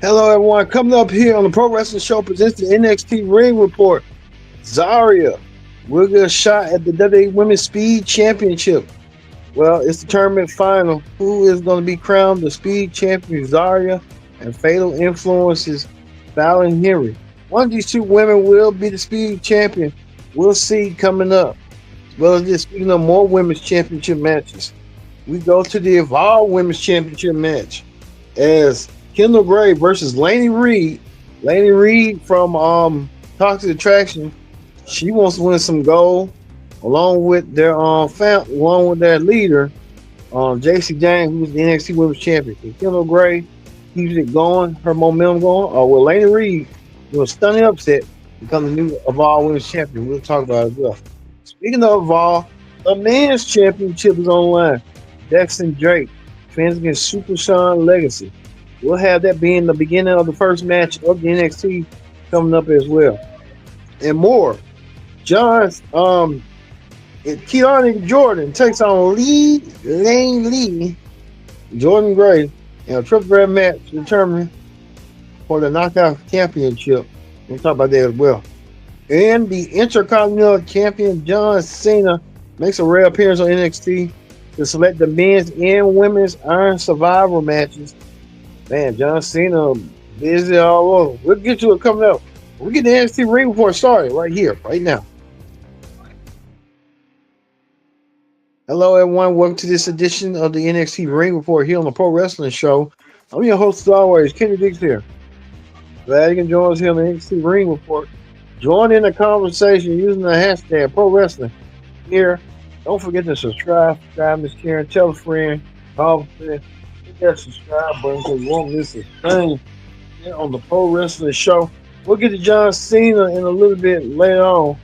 Hello, everyone. Coming up here on the Pro Wrestling Show presents the NXT Ring Report. Zarya will get a shot at the WWE Women's Speed Championship. Well, it's the tournament final. Who is going to be crowned the Speed Champion? Zarya and Fatal Influences Fallon Henry. One of these two women will be the Speed Champion. We'll see coming up. As well as this, speaking of more Women's Championship matches, we go to the Evolve Women's Championship match as Kendall Gray versus Laney Reed. Laney Reed from Toxic Attraction. She wants to win some gold along with their leader, JC James, who's the NXT Women's Champion. And Kendall Gray keeps it going, her momentum going. Or will Laney Reed do a stunning upset, become the new Evolve Women's Champion? We'll talk about it as well. Speaking of Evolve, the men's championship is online. Dexton Drake defends against Super Sean Legacy. We'll have that being the beginning of the first match of the NXT coming up as well. And more. Kelani Jordan takes on Lane Lee, Jordynne Grace, in a triple threat match determined for the Knockout Championship. We'll talk about that as well. And the Intercontinental Champion John Cena makes a rare appearance on NXT to select the men's and women's Iron Survivor matches. Man, John Cena busy all over. We'll get to it coming up. We'll get the NXT Ring Report started right here, right now. Hello, everyone. Welcome to this edition of the NXT Ring Report here on the Pro Wrestling Show. I'm your host, as always, Kenny Dix here. Glad you can join us here on the NXT Ring Report. Join in the conversation using the hashtag Pro Wrestling here. Don't forget to subscribe, Miss Karen, tell a friend, call a friend. Hit that subscribe button so you won't miss a thing here on the Pro Wrestling Show. We'll get to John Cena in a little bit later on.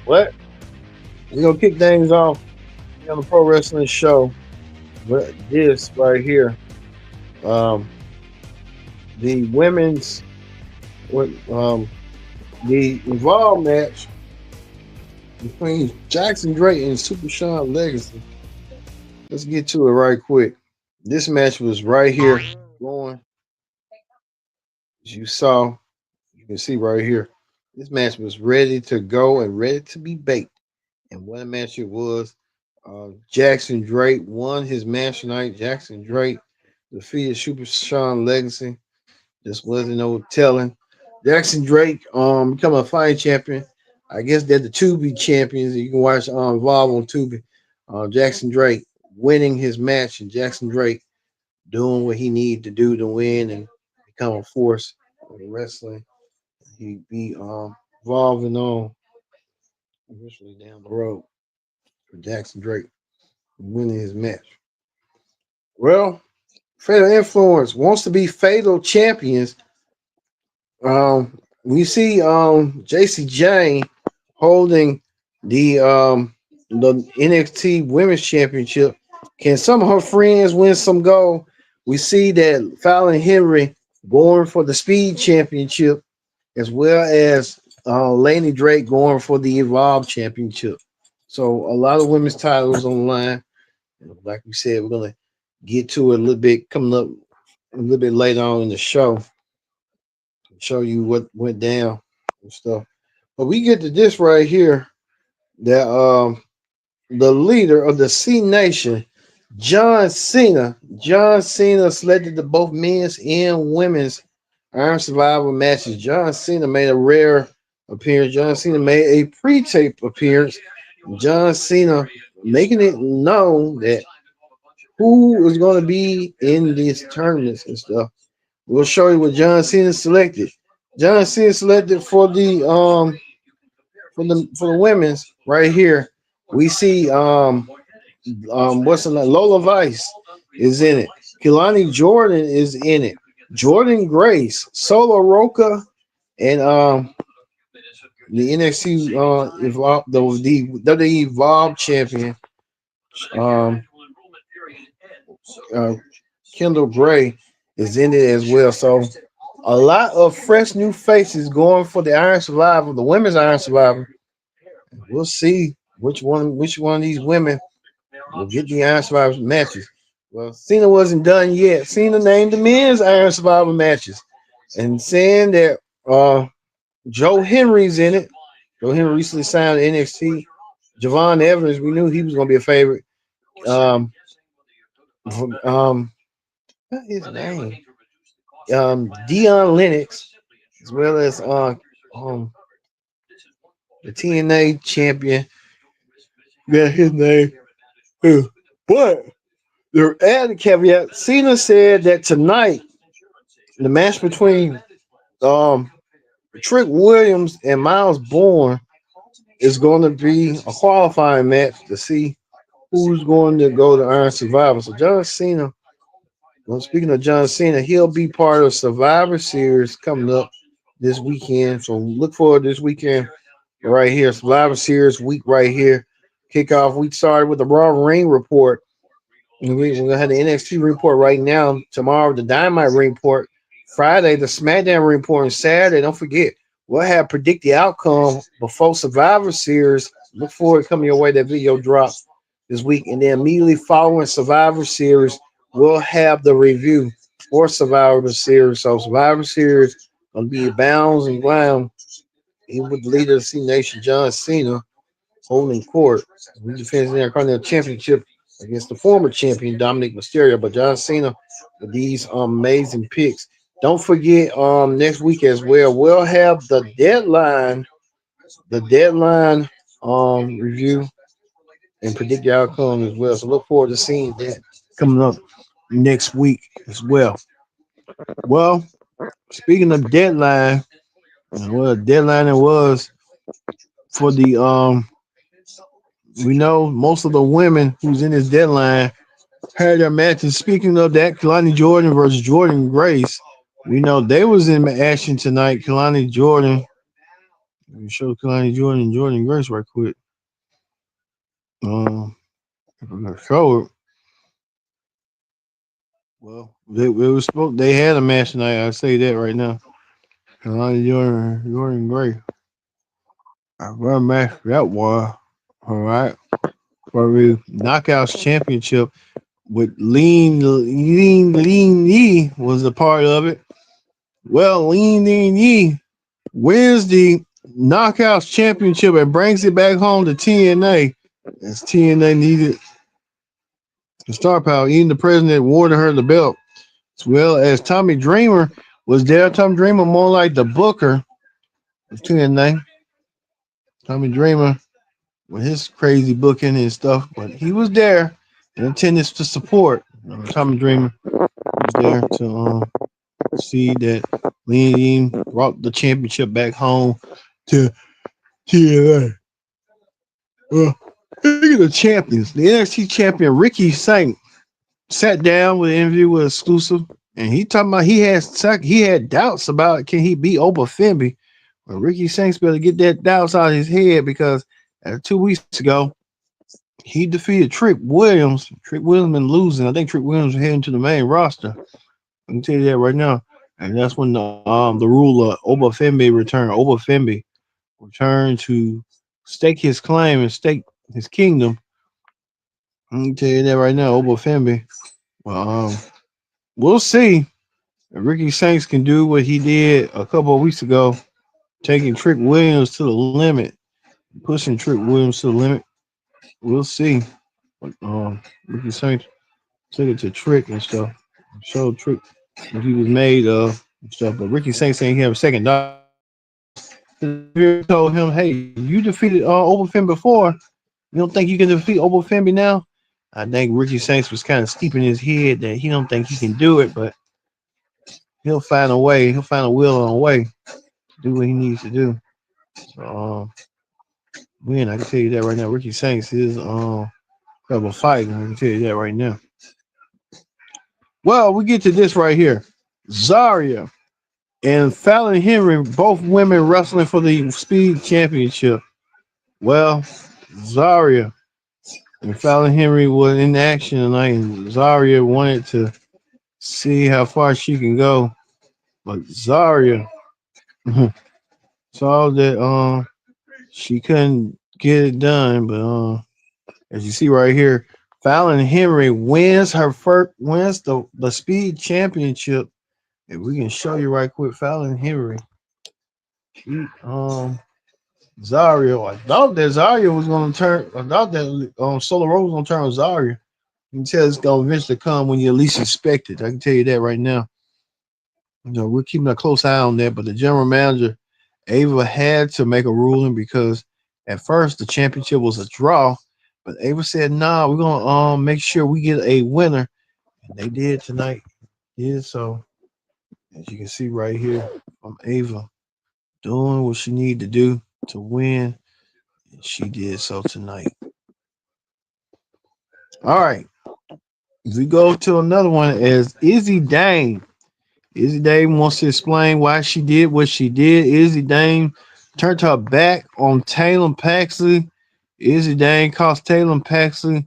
What? We're going to kick things off on the Pro Wrestling Show. But this right here, the women's, the Evolve match between Jackson Drake and Super Sean Legacy. Let's get to it right quick. This match was right here going. As you saw, you can see right here. This match was ready to go and ready to be baked. And what a match it was. Jackson Drake won his match tonight. Jackson Drake defeated Super Sean Legacy. This wasn't no telling. Jackson Drake become a fight champion. I guess they're the Tubi champions. You can watch Evolve on Tubi. Jackson Drake winning his match and Jackson Drake doing what he needed to do to win and become a force in wrestling. He be evolving on eventually down the road for Jackson Drake winning his match. Well, Fatal Influence wants to be Fatal champions. We see JC Jane holding the NXT Women's Championship. Can some of her friends win some gold? We see that Fallon Henry going for the Speed Championship, as well as Laney Drake going for the Evolve Championship. So a lot of women's titles on the line. Like we said, we're gonna get to it a little bit coming up a little bit later on in the show. Show you what went down and stuff. But we get to this right here that the leader of the C Nation, John Cena selected the both men's and women's Iron Survivor matches. John Cena made a rare appearance. John Cena made a pre-tape appearance. John Cena making it known that who is going to be in these tournaments and stuff. We'll show you what John Cena selected. John Cena selected for the women's right here. We see what's the name? Lola Vice is in it. Kelani Jordan is in it. Jordynne Grace, Solo Roca, and the NXT Evolve, the Evolve champion, Kendall Gray is in it as well. So a lot of fresh new faces going for the Iron Survivor, the women's Iron Survivor. We'll see which one of these women will get the Iron Survivor matches. Well, Cena wasn't done yet. Cena named the men's Iron Survivor matches. and saying that Joe Henry's in it. Joe Henry recently signed to NXT. Javon Evans, we knew he was going to be a favorite. Um, what is his name? Deion Lennox, as well as um the TNA champion. Got his name. But the added caveat, Cena said that tonight the match between um Trick Williams and Miles Bourne is going to be a qualifying match to see who's going to go to Iron Survivor. So John Cena, well, speaking of John Cena, he'll be part of Survivor Series coming up this weekend. So look forward to this weekend right here. Survivor Series week right here. Kickoff week started with the Raw Ring Report. We're going to have the NXT report right now. Tomorrow, the Dynamite report. Friday, the SmackDown report. And Saturday, don't forget, we'll have predict the outcome before Survivor Series. Look forward to coming your way. That video drop this week. And then immediately following Survivor Series, we'll have the review for Survivor Series. So Survivor Series going to be bounds and ground. Even with the leader of the C Nation, John Cena, holding court. He defends the Intercontinental Championship against the former champion Dominic Mysterio. But John Cena with these amazing picks. Don't forget next week as well, we'll have the deadline review and predict the outcome as well. So look forward to seeing that coming up next week as well. Well, speaking of deadline, well, deadline it was for the we know most of the women who's in this deadline had their matches. Speaking of that, Kelani Jordan versus Jordynne Grace. We know they was in action tonight. Kelani Jordan. Let me show Kelani Jordan and Jordynne Grace right quick. If I'm gonna show it. Well, they had a match tonight. I say that right now. Kelani Jordan, Jordynne Grace. I run match that was all right for the Knockouts Championship with Lean Yee was a part of it. Well, Lean Yee wins the Knockouts Championship and brings it back home to TNA as TNA needed the star power. Even the president awarded her the belt, as well as Tommy Dreamer was there. Tommy Dreamer more like the booker of TNA. Tommy Dreamer with his crazy booking and stuff, but he was there in attendance to support. Tommy Dreamer was there to see that Lean Yee brought the championship back home to TNA. Well, speaking of champions, the NXT champion Ricky Saint sat down with an interview with Exclusive, and he talking about he had doubts about can he beat Oba Femi. Well, Ricky Saints better get that doubts out of his head because 2 weeks ago he defeated Trick Williams. Trick Williams been losing. I think Trick Williams is heading to the main roster. I can tell you that right now. And that's when the ruler Oba Femi returned. Oba Femi returned to stake his claim and stake his kingdom. I can tell you that right now, Oba Femi. Well, we'll see if Ricky Saints can do what he did a couple of weeks ago, taking Trick Williams to the limit, pushing Trick Williams to the limit. We'll see. But, Ricky Saints took it to Trick and stuff. Showed Trick what he was made of and stuff. But Ricky Saints saying he have a second dog. Told him, "Hey, you defeated Oba Femi before. You don't think you can defeat Oba Femi now?" I think Ricky Saints was kind of steeping his head that he don't think he can do it, but he'll find a way. He'll find a will and a way to do what he needs to do. So, win. I can tell you that right now. Ricky Saints is have a fight. I can tell you that right now. Well, we get to this right here. Zarya and Fallon Henry, both women wrestling for the Speed Championship. Well, Zarya and Fallon Henry were in action tonight, and Zarya wanted to see how far she can go, but Zarya saw that she couldn't get it done. But as you see right here, Fallon Henry wins the Speed Championship If we can show you right quick, Fallon Henry. Zaria. I thought that Zaria was gonna turn. I thought that Solar Rose was gonna turn on Zaria. You can tell it's gonna eventually come when you least expect it. I can tell you that right now. We're keeping a close eye on that. But the general manager, Ava, had to make a ruling because at first the championship was a draw, but Ava said, "Nah, we're gonna make sure we get a winner," and they did tonight. Yeah, so as you can see right here from Ava doing what she needed to do to win, and she did so tonight. All right, we go to another one as Izzy Dane. Izzy Dane wants to explain why she did what she did. Izzy Dane turned her back on Taylor Paxley. Izzy Dane cost Taylor Paxley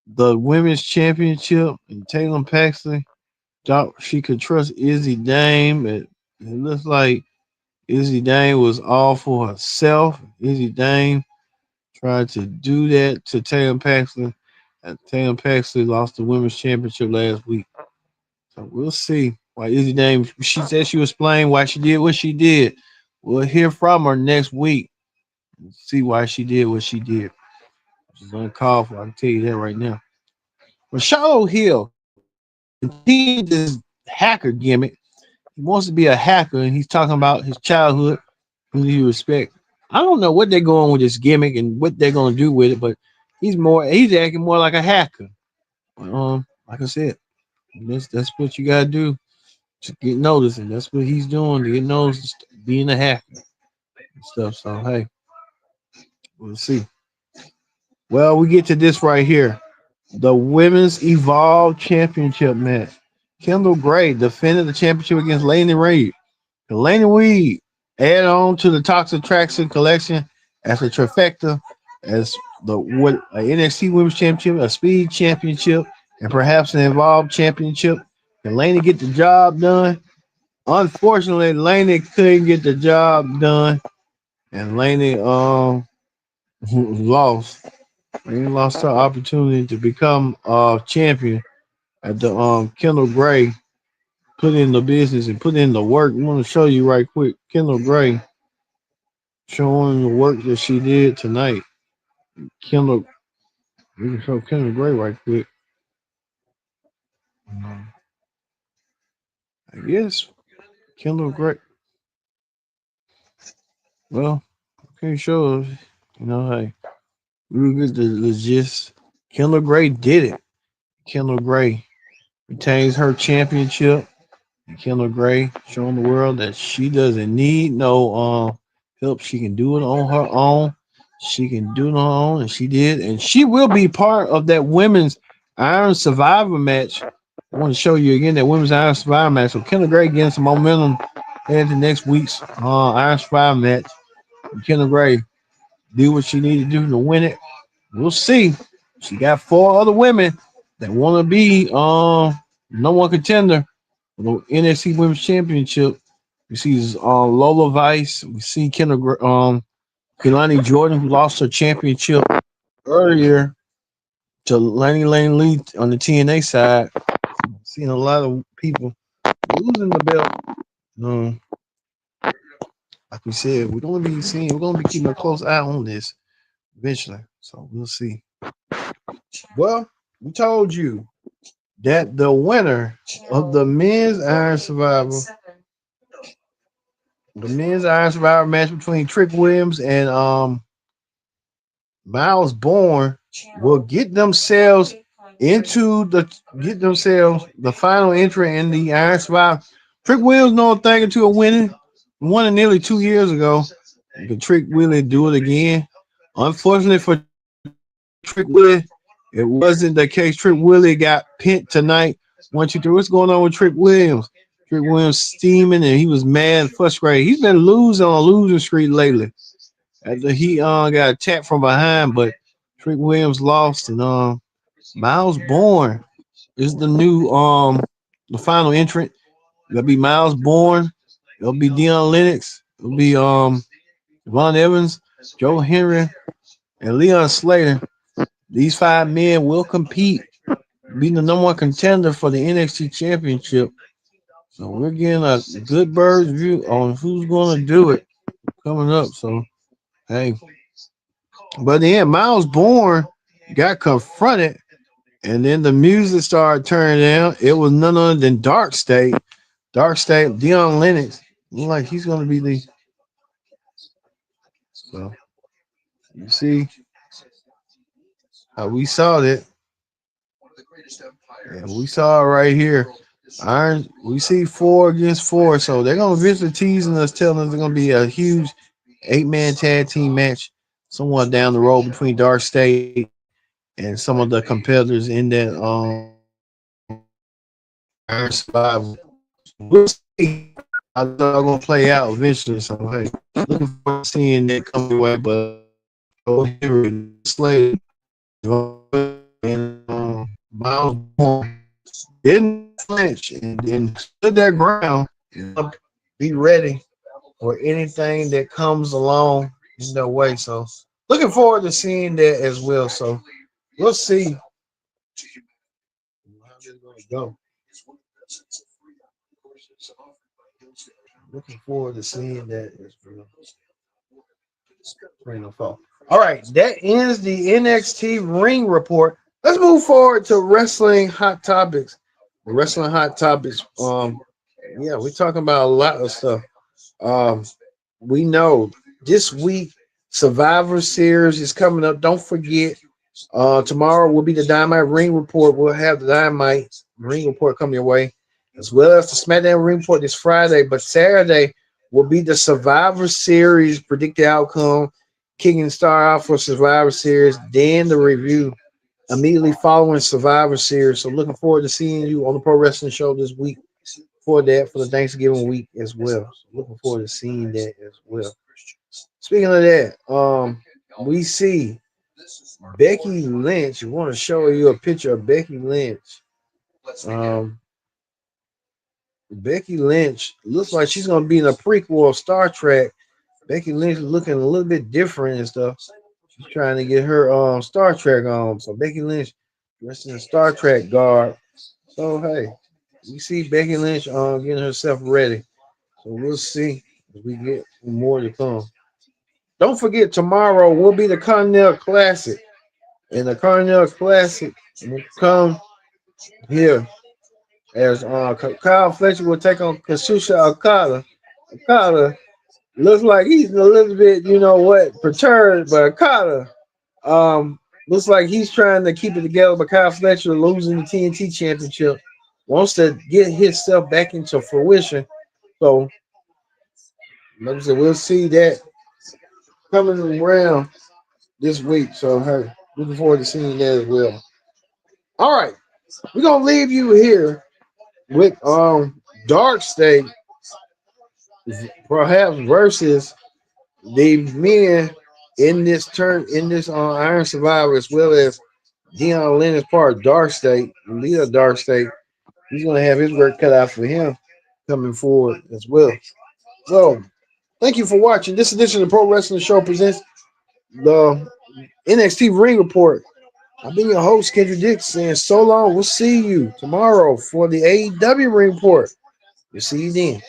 the women's championship, and Taylor Paxley thought she could trust Izzy Dane. It looks like Izzy Dane was all for herself. Izzy Dane tried to do that to Taylor Paxley, and Taylor Paxley lost the women's championship last week. So we'll see why Izzy Dame. She said she was explain why she did what she did. We'll hear from her next week and see why she did what she did. She's uncalled for. I can tell you that right now. But Charlotte Hill continued this hacker gimmick. He wants to be a hacker, and he's talking about his childhood, who he respect. I don't know what they're going with this gimmick and what they're going to do with it, but he's acting more like a hacker. Like I said, that's what you gotta do to get noticed, and that's what he's doing to get noticed, being a hacker and stuff. So hey, we'll see. Well, we get to this right here, the Women's Evolve Championship match. Kendall Gray defended the championship against Laney Reid. Laney Reid add on to the Toxic Traxxon collection as a trifecta, as the what a NXT Women's Championship, a Speed Championship, and perhaps an Evolve Championship. Can Laney get the job done? Unfortunately, Laney couldn't get the job done, and Laney lost. Laney lost her opportunity to become champion at the Kendall Gray put in the business and put in the work. I'm gonna show you right quick. Kendall Gray showing the work that she did tonight. Kendall, we can show Kendall Gray right quick. I guess Kendall Gray. Well, okay, show us. Hey, we get the gist. Kendall Gray did it. Kendall Gray retains her championship. And Kendall Gray showing the world that she doesn't need no help. She can do it on her own. She can do it on her own, and she did. And she will be part of that women's Iron Survivor match. I want to show you again that women's Iron Survivor match. So Kendall Gray getting some momentum heading to next week's Iron Survivor match. And Kendall Gray do what she needed to do to win it. We'll see. She got 4 other women that want to be number one contender for the NXT Women's Championship. We see Lola Vice. We see Kelani Jordan, who lost her championship earlier to Lanny Lane Lee on the TNA side. Seeing a lot of people losing the belt. Like we said, we're gonna be keeping a close eye on this eventually. So we'll see. Well, we told you that the winner of the men's Iron Survivor, match between Trick Williams and Miles Bourne will get themselves the final entry in the Iron Survivor. Trick Williams know a thing or two of winning. Won it nearly 2 years ago. Can Trick Willie do it again? Unfortunately for Trick Willie, it wasn't the case. Trick Willie got pinned tonight. 1, 2, 3. What's going on with Trick Williams? Trick Williams steaming and he was mad, frustrated. He's been losing on a losing streak lately. After he got attacked from behind, but Trick Williams lost, and Miles Bourne is the new the final entrant. It'll be Miles Bourne. It'll be Deion Lennox. It'll be Javon Evans, Joe Hendry, and Leon Slater. These 5 men will compete, being the number one contender for the NXT Championship. So we're getting a good bird's view on who's going to do it coming up. So hey, but then Miles Bourne got confronted, and then the music started turning down. It was none other than Dark State. Dark State, Deion Lennox. Look like he's going to be the. So you see how we saw that. And we saw it right here. Iron, we see 4 against 4, so they're gonna eventually teasing us, telling us it's gonna be a huge 8-man tag team match somewhat down the road between Dark State and some of the competitors in that Iron Survival. We'll see how it's all gonna play out eventually. So hey, looking forward to seeing that coming away. But Hendry, Slater, and Miles Bourne didn't flinch and stood their ground. Be ready for anything that comes along in their way. So looking forward to seeing that as well. So we'll see how this is going to go. Looking forward to seeing that as well. All right, that ends the NXT Ring Report. Let's move forward to wrestling hot topics. The wrestling hot topics. Yeah, we're talking about a lot of stuff. Um, we know this week Survivor Series is coming up. Don't forget, tomorrow will be the Dynamite Ring Report. We'll have the Dynamite Ring Report coming your way, as well as the SmackDown Ring Report this Friday. But Saturday will be the Survivor Series predicted outcome, kicking star out for Survivor Series, then the review immediately following Survivor Series. So looking forward to seeing you on the Pro Wrestling Show this week for that, for the Thanksgiving week as well. So looking forward to seeing that as well. Speaking of that, we see Becky Lynch. We want to show you a picture of Becky Lynch. Um, Becky Lynch looks like she's gonna be in a prequel of Star Trek. Becky Lynch is looking a little bit different and stuff. She's trying to get her Star Trek on. So Becky Lynch dressed in a Star Trek garb. So hey, we see Becky Lynch getting herself ready. So we'll see if we get more to come. Don't forget, tomorrow will be the Continental Classic. And the Continental Classic will come here as Kyle Fletcher will take on Kazuchika Okada. Okada looks like he's a little bit, you know what, perturbed, but Okada looks like he's trying to keep it together, but Kyle Fletcher losing the TNT Championship wants to get himself back into fruition. So, like I said, we'll see that coming around this week. So, hey, looking forward to seeing that as well. All right, we're gonna leave you here with Dark State perhaps versus the men in this Iron Survivor, as well as Deion Lennox part of Dark State, leader of Dark State. He's gonna have his work cut out for him coming forward as well. So thank you for watching. This edition of the Pro Wrestling Show presents the NXT Ring Report. I've been your host, Kendrick Dix, saying so long. We'll see you tomorrow for the AEW Ring Report. We'll see you then.